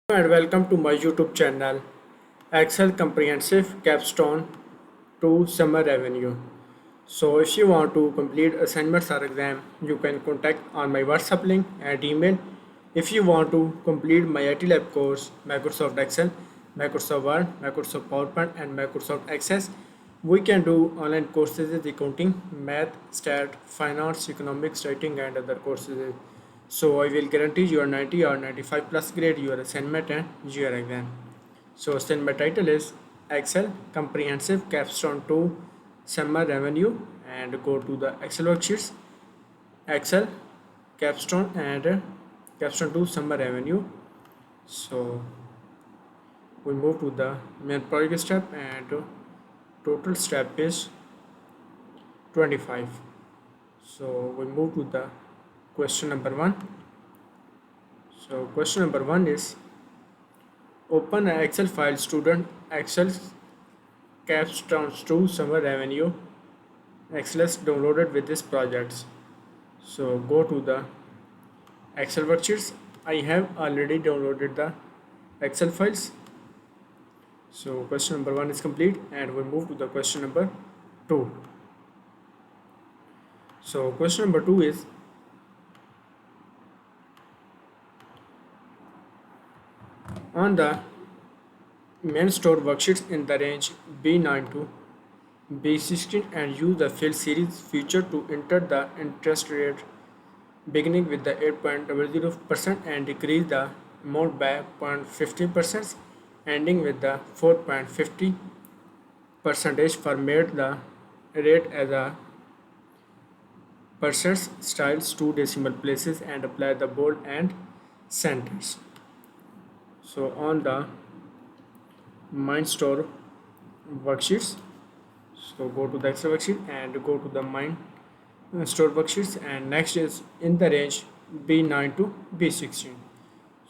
And welcome to my YouTube channel Excel Comprehensive Capstone 2 Summer Revenue. So if you want to complete assignments or exam, you can contact on my WhatsApp link and email. If you want to complete my IT Lab course, Microsoft Excel, Microsoft Word, Microsoft PowerPoint and Microsoft Access, we can do online courses in accounting, math, stat, finance, economics, writing and other courses. So I will guarantee your 90 or 95 plus grade your assignment and your exam. So assignment title is Excel Comprehensive Capstone 2 Summer Revenue, and go to the Excel worksheets, Excel Capstone and Capstone 2 Summer Revenue. So we move to the main project step, and total step is 25. So we move to the question number 1. So question number 1 is open an Excel file student Excel Capstone2 Summer Revenue XLS downloaded with this projects. So go to the Excel worksheets. I have already downloaded the Excel files. So question number 1 is complete, and we move to the question number 2. So question number 2 is on the main store worksheets in the range B9 to B16 and use the fill series feature to enter the interest rate beginning with the 8.00% and decrease the amount by 0.50% ending with the 4.50 percentage. Format the rate as a percent styles 2 decimal places and apply the bold and centers. So on the mind store worksheets, so go to the Excel worksheet and go to the mind store worksheets, and next is in the range B9 to B16.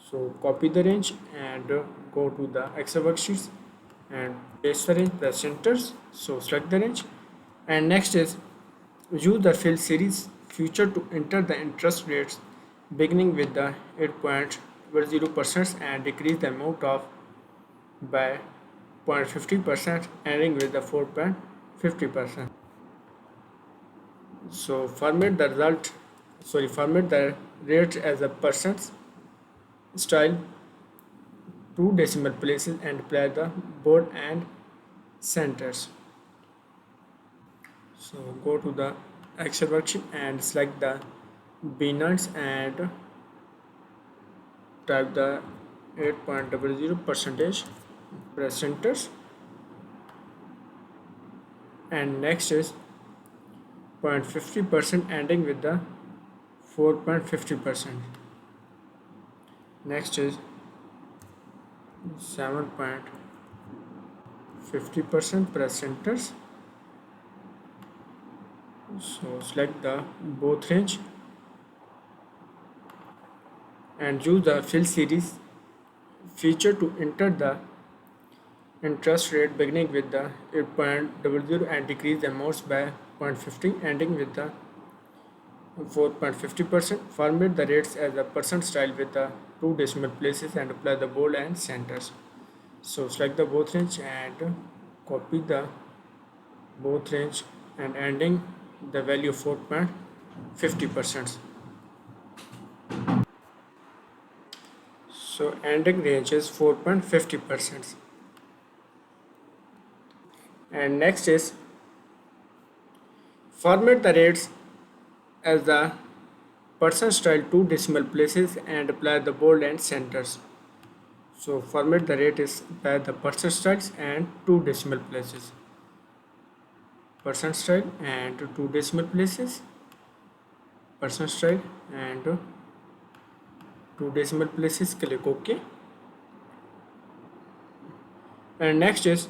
So copy the range and go to the Excel worksheets and paste the range, press centers. So select the range, and next is use the fill series feature to enter the interest rates beginning with the 8.10% and decrease the amount of by 0.50% ending with the 4.50%. So format the rate as a percent style 2 decimal places and apply the bold and centers. So go to the Excel worksheet and select the B9s and type the 8.00 percentage, press enters, and next is 0.50% ending with the 4.50%. Next is 7.50%, press enters. So select the both range and use the fill series feature to enter the interest rate beginning with the 8.00 and decrease the amounts by 0.50 ending with the 4.50%. Format the rates as a percent style with the 2 decimal places and apply the bold and centers. So select the both range and copy the both range and ending the value of 4.50%. So ending range is 4.50%. And next is format the rates as the percent style 2 decimal places and apply the bold and centers. So format the rate is by the percent styles and 2 decimal places, percent style and 2 decimal places, percent style and 2 decimal places. Click OK. And next is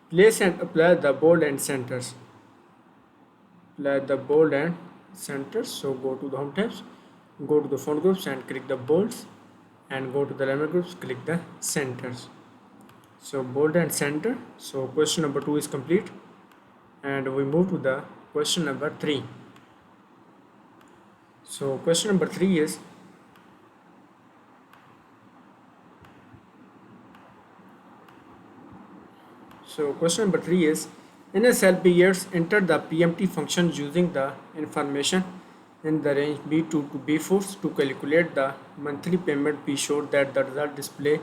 place and apply the bold and centers. Apply the bold and centers. So go to the home tabs, go to the font groups and click the bolds, and go to the element groups, click the centers. So bold and center. So question number 2 is complete, and we move to the question number 3. So question number 3 is So question number 3 is, in a cell periods, enter the PMT function using the information in the range B2 to B4 to calculate the monthly payment. Be sure that the result display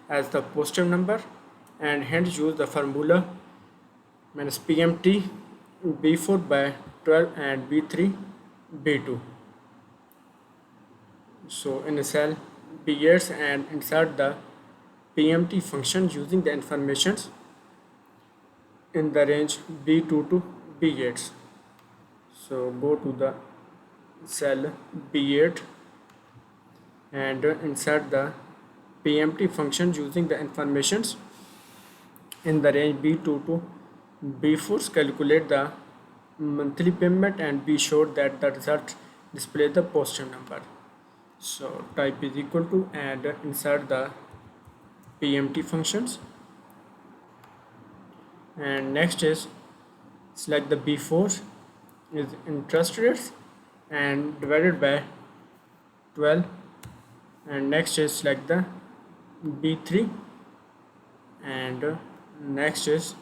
as the positive number and hence use the formula minus PMT B4 by 12 and B3 B2. So in a cell periods and insert the PMT function using the informations in the range B2 to B8. So go to the cell B8 and insert the PMT function using the informations in the range B2 to B4. Calculate the monthly payment and be sure that the result display the positive number. So type is equal to and insert the PMT functions, and next is select the B4 is interest rates and divided by 12, and next is select the B3 and next is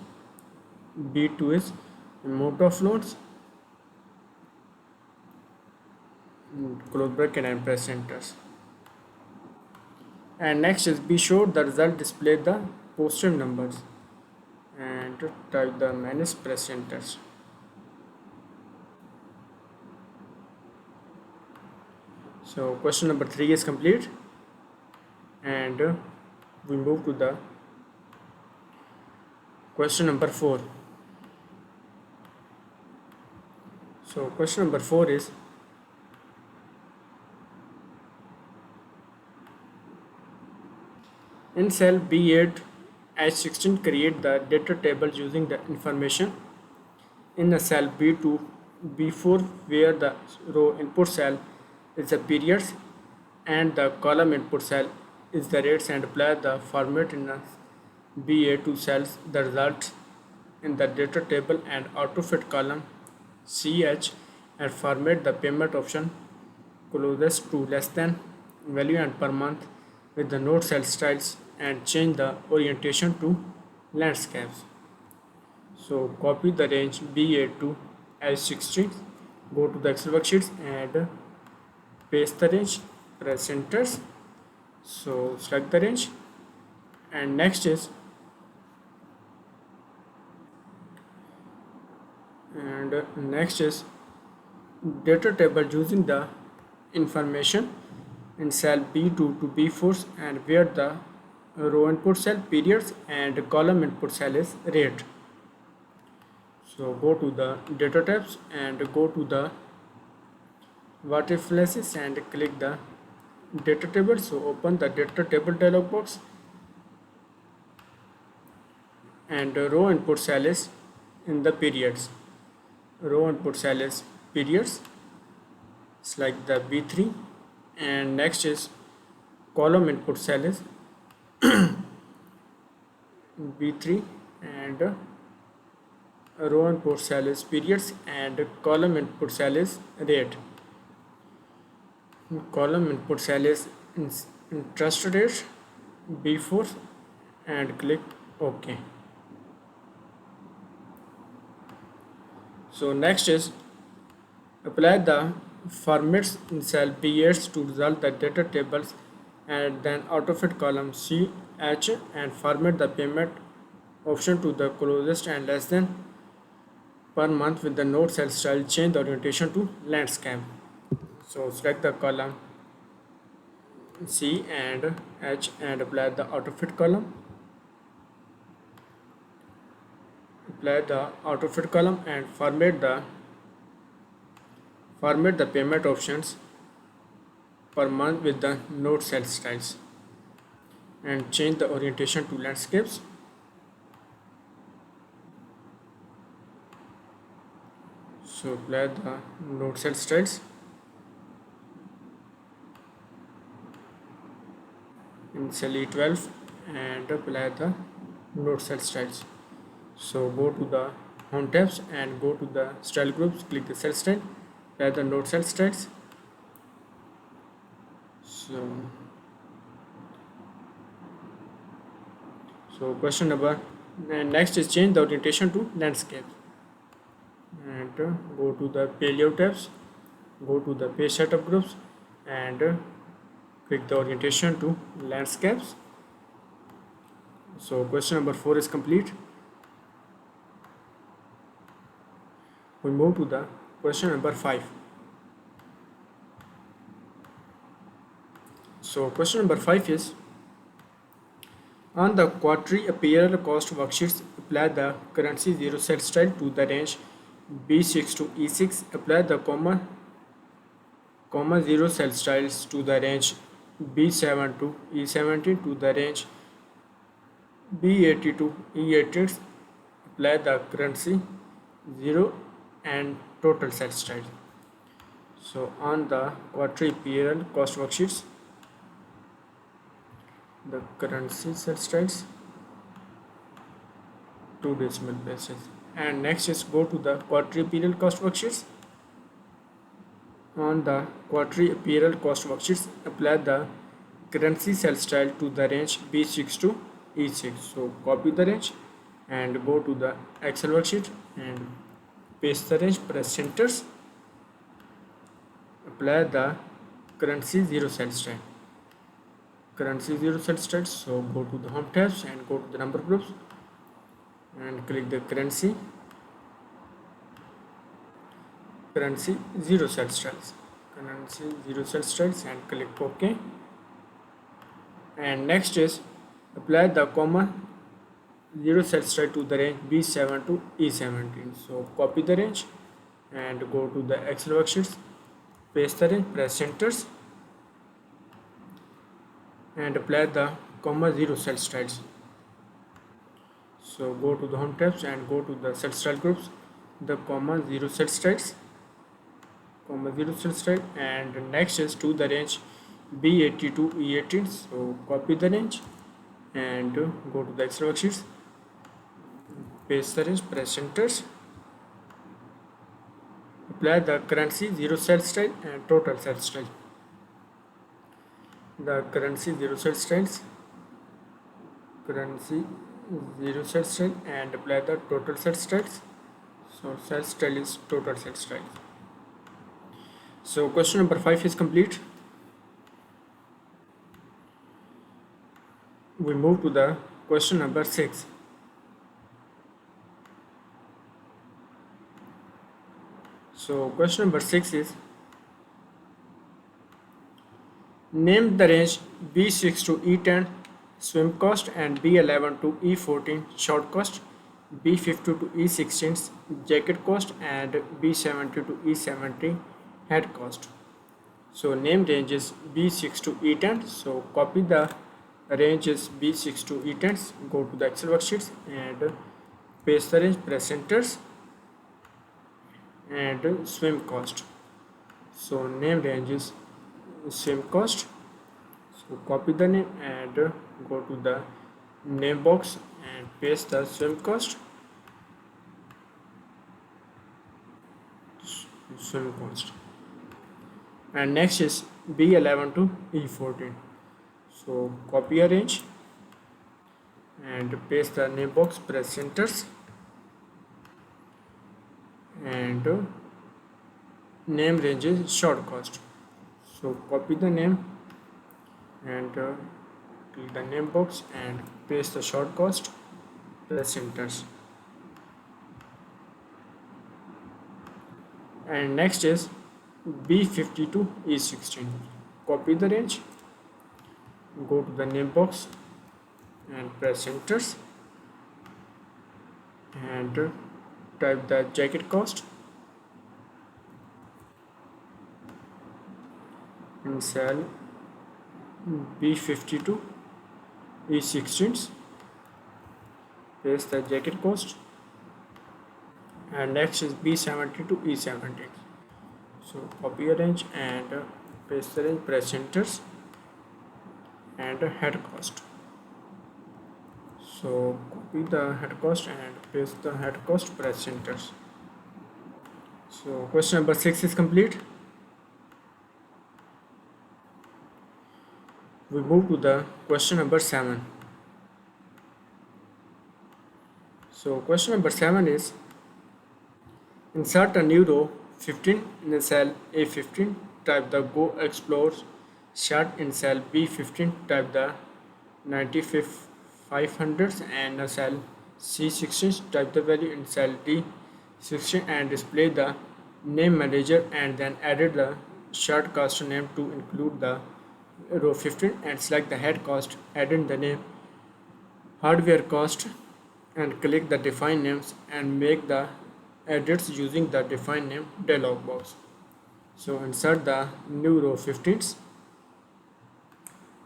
B2 is amount of loans, close bracket and press enter, and next is be sure the result display the positive numbers and type the minus, press enter. So question number 3 is complete, and we move to the question number 4. So question number 4 is, in cell B8 H16 create the data table using the information in the cell B2 B4 where the row input cell is the periods and the column input cell is the rates, and apply the format in the BA2 cells the results in the data table and autofit column CH and format the payment option closest to less than value and per month with the node cell styles and change the orientation to landscapes. So copy the range BA2 as 16, go to the Excel worksheets and paste the range, press enter. So select the range, and next is data table using the information in cell B2 to B4 and where the row input cell periods and column input cell is rate. So go to the data tabs and go to the what if classes and click the data table. So open the data table dialog box, and row input cell is in the periods. Row input cell is periods, select the B3, and next is column input cell is B3 and row input cell is periods and column input cell is rate. Column input cell is interest rate B4 and click OK. So next is apply the formats in cell B8 to result the data tables and then autofit column CH and format the payment option to the closest and less than per month with the node cell style, change the orientation to landscape. So select the column C and H and apply the autofit column. Apply the autofit column and format the payment options per month with the node cell styles and change the orientation to landscapes. So apply the node cell styles in cell E12 and apply the node cell styles. So go to the home tabs and go to the style groups, click the cell style, apply the node cell styles. So question number And next is change the orientation to landscape. And go to the paleo tabs, go to the page setup groups, and click the orientation to landscapes. So question number 4 is complete. We move to the question number 5. So question number 5 is, on the quadrilateral cost worksheets, apply the currency 0 set style to the range B6 to E6. Apply the comma 0 cell styles to the range B7 to E17 to the range B80 to E18. Apply the currency 0 and total cell style. So on the quadrilateral cost worksheets, the currency cell styles, 2 decimal places. And next is go to the quadrilateral cost worksheets. On the quadrilateral cost worksheets, apply the currency cell style to the range B6 to E6. So copy the range and go to the Excel worksheet and paste the range, press enters, apply the currency 0 cell style. Currency 0 cell style. So go to the home tabs and go to the number groups and click the currency 0 cell styles, currency 0 cell styles, and click OK. And next is apply the comma 0 cell style to the range B7 to E17. So copy the range and go to the Excel worksheets, paste the range, press enters, and apply the comma 0 cell styles. So go to the home tabs and go to the cell style groups, the comma 0 cell styles, and next is to the range B80 to E18. So copy the range and go to the Excel worksheets, paste the range, press enters, apply the currency 0 cell style and total cell style. The currency 0 cell styles, currency 0 cell style, and apply the total cell styles. So cell style is total cell style. So question number 5 is complete. We move to the question number 6. So question number 6 is, name the range B6 to E10 swim cost and B11 to E14 short cost, B50 to E16 jacket cost, and B70 to E70 head cost. So name ranges B6 to E10. So copy the ranges B6 to E10. Go to the Excel worksheets and paste the range, press enters, and swim cost. So name ranges swim cost. So copy the name and go to the name box and paste the swim cost. And next is B11 to E14. So copy a range and paste the name box, press enters, and name range is short cost. So copy the name and click the name box and paste the short cost, press enters. And next is B50 to E16. Copy the range, go to the name box and press enters, and type the jacket cost in cell B50 to E16, paste the jacket cost, and next is B70 to E17. So copy a range and paste the range, press enters, and head cost. So copy the head cost and paste the head cost, press enters. So question number 6 is complete. We move to the question number 7. So question number 7 is insert a new row 15 in the cell A15, type the Go Explores chart in cell B15, type the 9500s and a cell C16, type the value in cell D16 and display the name manager, and then edit the chart cost name to include the row 15 and select the head cost, add in the name hardware cost and click the define names and make the edits using the define name dialog box. So insert the new row 15s.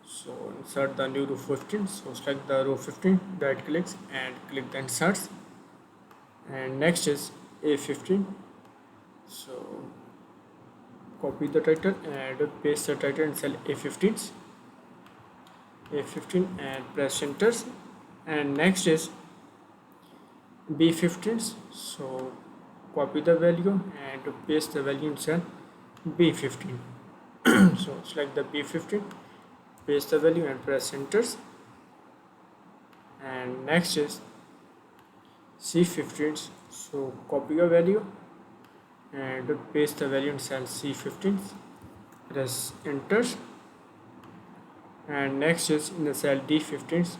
So insert the new row 15. So select the row 15, right clicks and click the inserts. And next is A15. So copy the title and paste the title in cell A15s. A15 and press enter. And next is B15s. So copy the value and paste the value in cell B15. So select the B15, paste the value and press enter. And next is C15s. So copy your value and paste the value in cell C15s, press enter. And next is in the cell D15s.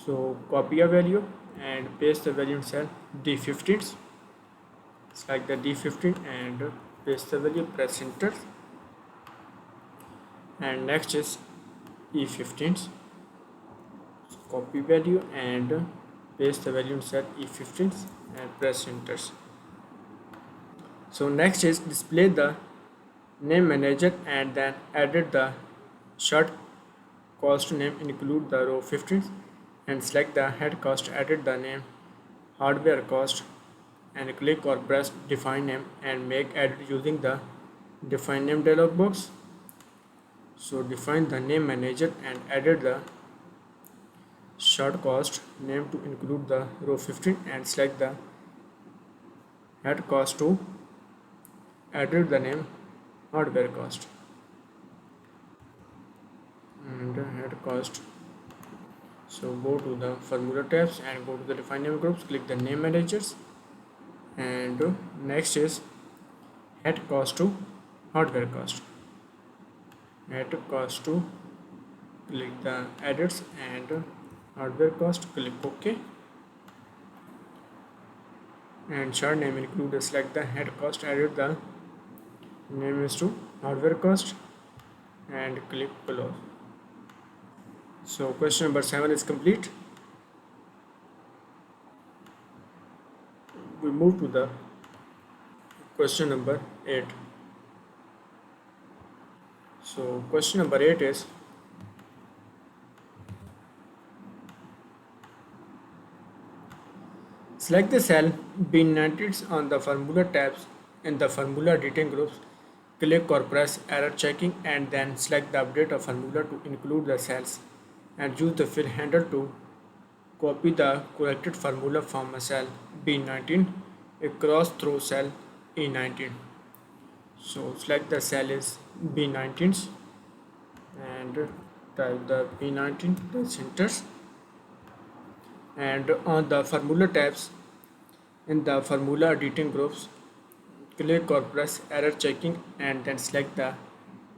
So copy your value and paste the value in cell D15s. Select the D15 and paste the value, press enter. And next is E15s. So copy value and paste the value in cell E15s and press enter. So next is display the name manager and then edit the chart cost name, include the row 15s and select the head cost, edit the name hardware cost and click or press define name and make edit using the define name dialog box. So define the name manager and edit the chart cost name to include the row 15 and select the head cost to edit the name hardware cost and head cost. So go to the formula tabs and go to the define name groups, click the name managers, and next is head cost to hardware cost. Head cost to, click the edits and hardware cost, click OK. And chart name include, select the head cost, edit the name is to hardware cost and click close. So question number 7 is complete. We move to the question number 8. So question number 8 is select the cell B90s on the formula tabs in the formula detail groups, click or press error checking and then select the update of formula to include the cells and use the fill handle to copy the corrected formula from a cell B19 across through cell E19. So select the cell is B19s and type the B19, press enter. And on the formula tabs in the formula editing groups, click or press error checking and then select the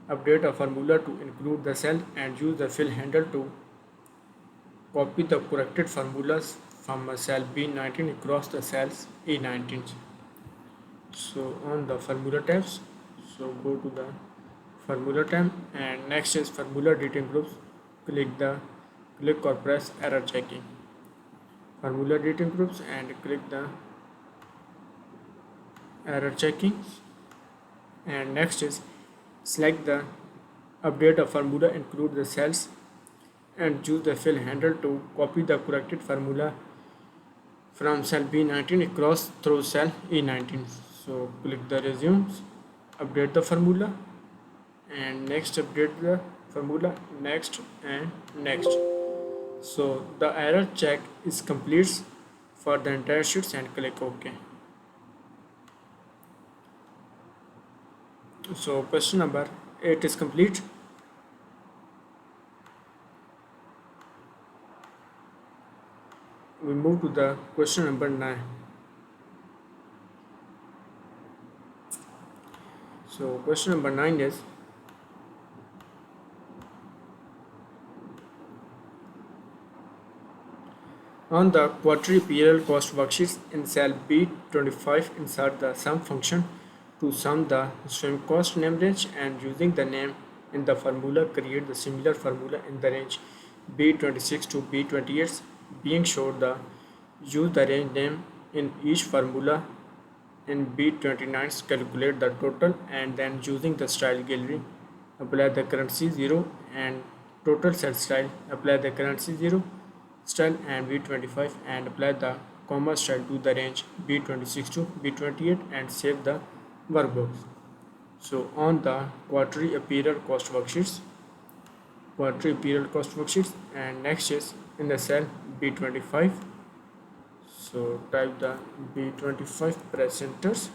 update of formula to include the cell and use the fill handle to copy the corrected formulas from a cell B19 across the cells E19. So on the formula tabs, so go to the formula tab and next is formula editing groups, click or press error checking formula editing groups and click the error checking. And next is select the update of formula, include the cells and use the fill handle to copy the corrected formula from cell B19 across through cell E19. So click the resume, update the formula and next update the formula, next and next. So the error check is complete for the entire sheets and click OK. So question number 8 is complete. we move to the question number 9. So question number 9 is, on the quarterly P&L cost worksheets in cell B25, insert the sum function to sum the swim cost name range, and using the name in the formula create the similar formula in the range B26 to B28, being sure the use the range name in each formula in B29 calculate the total, and then using the style gallery apply the currency 0 and total set style, apply the currency 0 style and B25 and apply the comma style to the range B26 to B28 and save the workbook. So on the quarterly period cost worksheets, and next is in the cell B25. So type the B25, press enters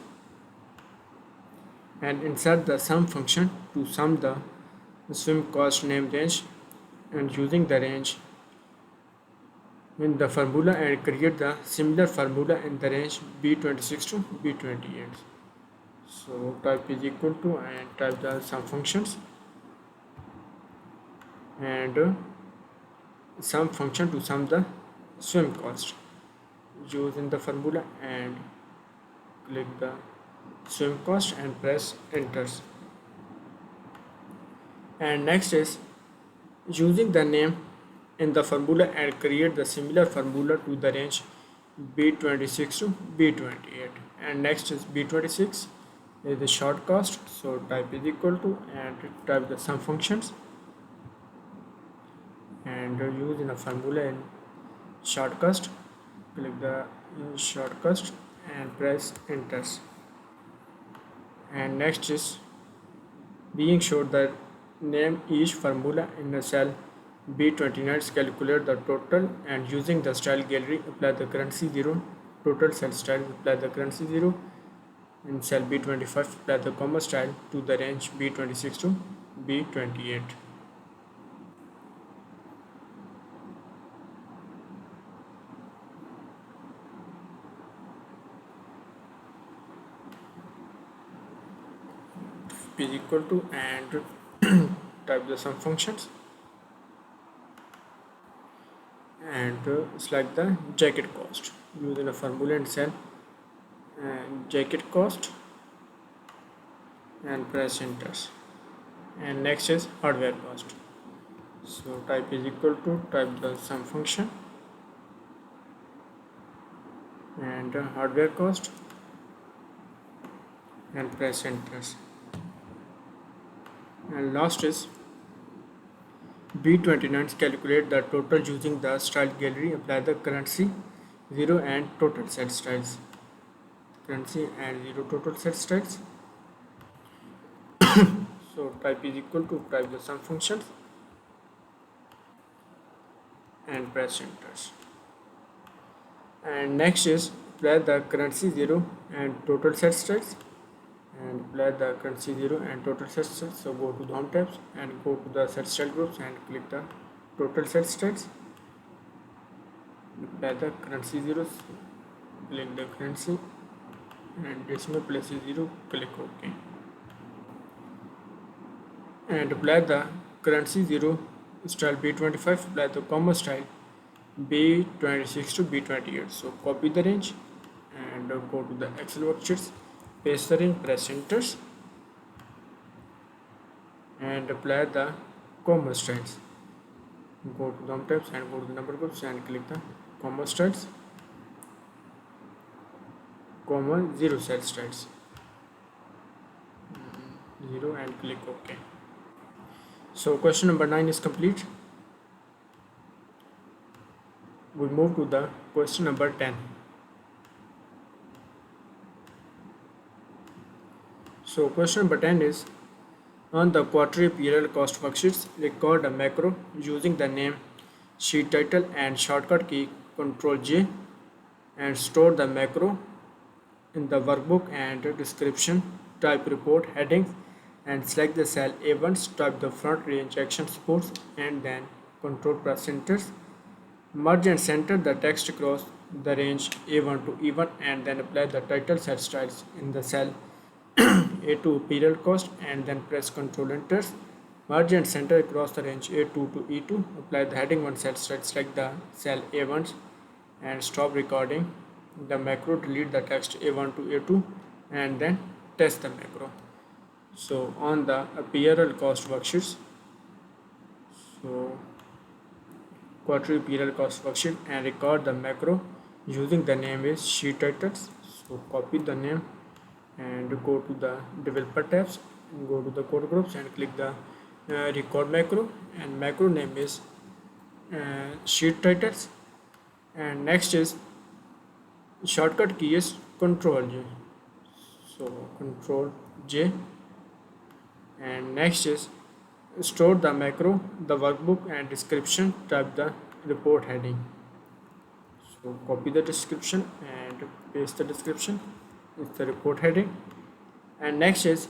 and insert the sum function to sum the swim cost name range, and using the range in the formula and create the similar formula in the range B26 to B28. So type is equal to and type the sum functions and sum function to sum the swim cost, use in the formula and click the swim cost and press enters. And next is using the name in the formula and create the similar formula to the range B26 to B28. And next is B26 is the short cost, so type is equal to and type the sum functions and use in a formula in short cost, click the short cost and press enters. And next is being sure that name each formula in the cell B29 calculate the total, and using the style gallery apply the currency 0 total cell style, apply the currency 0 in cell B25, apply the comma style to the range B26 to B28. Is equal to and type the sum functions and select the jacket cost using a formula and cell and jacket cost and press enters. And next is hardware cost, so type is equal to type the sum function and hardware cost and press enters. And last is B29 calculate the total using the style gallery, apply the currency 0 and total set styles, currency and 0 total set styles. So type is equal to type the sum functions and press enters. And next is apply the currency 0 and total set styles and apply the currency 0 and total set styles. So go to the home tabs and go to the set style groups and click the total set styles, apply the currency 0, click the currency and decimal place is 0, click OK and apply the currency 0 style B25, apply the comma style B26 to B28. So copy the range and go to the Excel worksheets, paste the range, press enters and apply the comma styles. Go to the home tabs and go to the number groups and click the comma styles, comma 0 set styles 0 and click OK. So question number 9 is complete. We move to the question number 10. So question number 10 is, on the quarterly P&L cost worksheets, record a macro using the name, sheet title and shortcut key Ctrl J, and store the macro in the workbook and description, type report headings and select the cell A1, type the front range action supports and then Ctrl press enters Merge and center the text across the range A1 to E1 and then apply the title set styles in the cell A2 period cost and then press Ctrl Enter. Merge and center across the range A2 to E2. Apply the heading 1 set style, select the cell A1 and stop recording the macro, delete the text A1 to A2 and then test the macro. So on the apparel cost worksheets, so quarterly period cost worksheet and record the macro using the name is sheet titles. So copy the name and go to the developer tabs, go to the code groups and click the record macro, and macro name is sheet titles, and next is shortcut key is Control J. So Control J, and next is store the macro, the workbook and description, type the report heading. So copy the description and paste the description. It's the report heading. And next is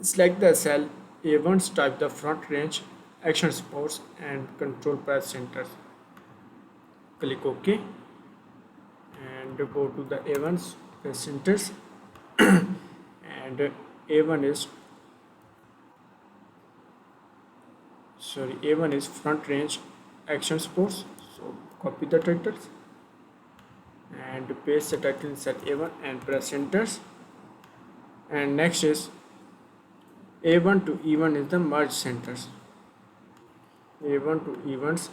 select the cell A1, type the front range action supports and control press enter. Click OK and go to the A1s, press enter, and A1 is front range action sports. So copy the titles and paste the title inside A1 and press enter. And next is A1 to E1 is the merge centers. A1 to E1s,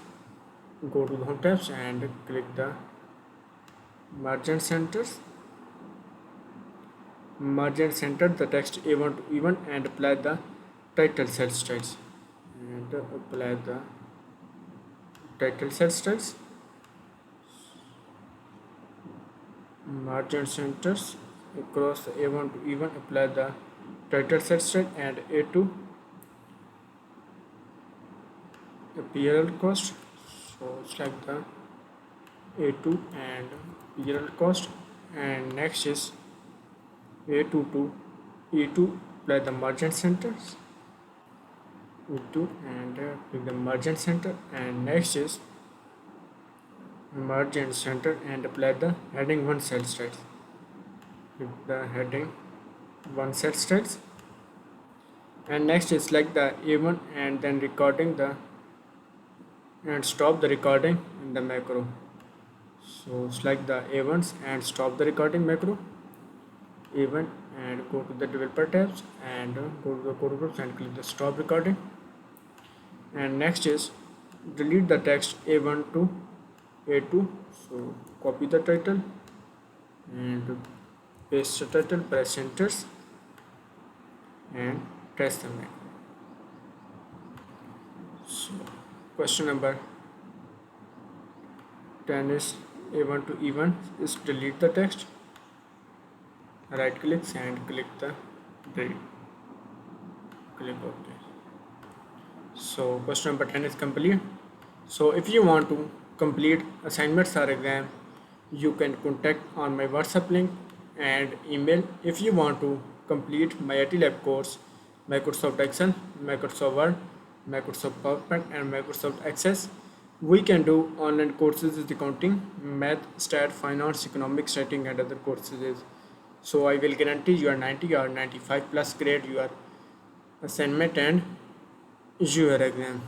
go to the home tabs and click the merge and centers. Merge and center the text A1 to E1 and apply the title cell styles. And apply the title cell styles. Merge and centers across the A1 to E1, apply the title cell style and A2 apparel cost. So select the A2 and apparel cost, and next is A2 to E2, apply the merge and centers. E2 and click the merge and center, and next is merge and center and apply the heading 1 cell styles. Click the heading 1 cell styles, and next is select the A1 and then recording the and stop the recording in the macro. So select the A1s and stop the recording macro A1 and go to the developer tabs and go to the code groups and click the stop recording. And next is delete the text A1 to A2. So copy the title and paste the title, press enter and test the macro. So question number 10 is A1 to E1 is delete the text, right click and click the delete, click OK. So question number 10 is complete. So if you want to complete assignments or exam, you can contact on my WhatsApp link and email. If you want to complete my IT lab course, Microsoft Excel, Microsoft Word, Microsoft PowerPoint and Microsoft Access, we can do online courses is accounting, math, stat, finance, economics, writing and other courses. So I will guarantee you are 90 or 95 plus grade your assignment and your exam.